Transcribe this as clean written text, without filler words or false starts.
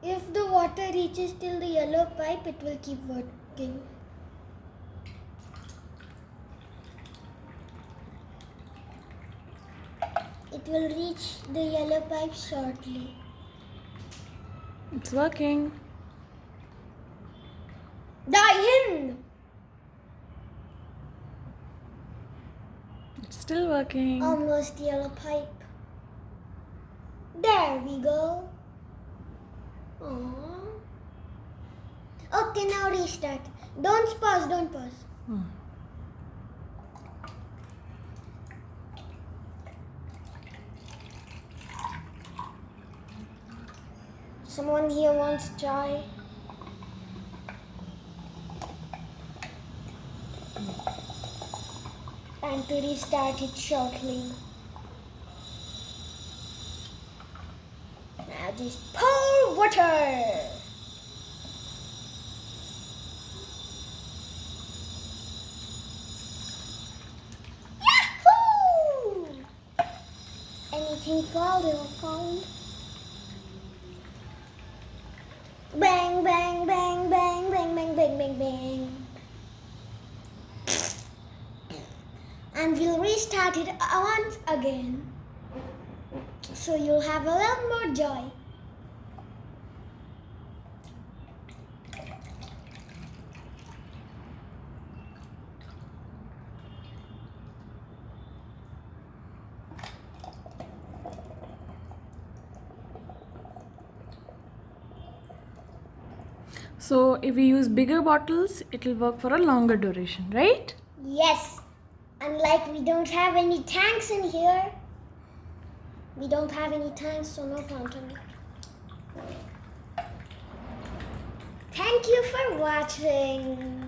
If the water reaches till the yellow pipe, it will keep working. It will reach the yellow pipe shortly. It's working. Dying! It's still working. Almost yellow pipe. There we go. Aww. Okay, now restart. Don't pause, don't pause. Someone here wants chai. Time to restart it shortly. Now just pour water. Yahoo! Anything found? Bang, bang, bang, bang, bang, bang, bang, bang, bang. And we'll restart it once again. So you'll have a little more joy. So if we use bigger bottles, it will work for a longer duration, right? Yes. Unlike we don't have any tanks in here. We don't have any tanks, so no fountain. Thank you for watching.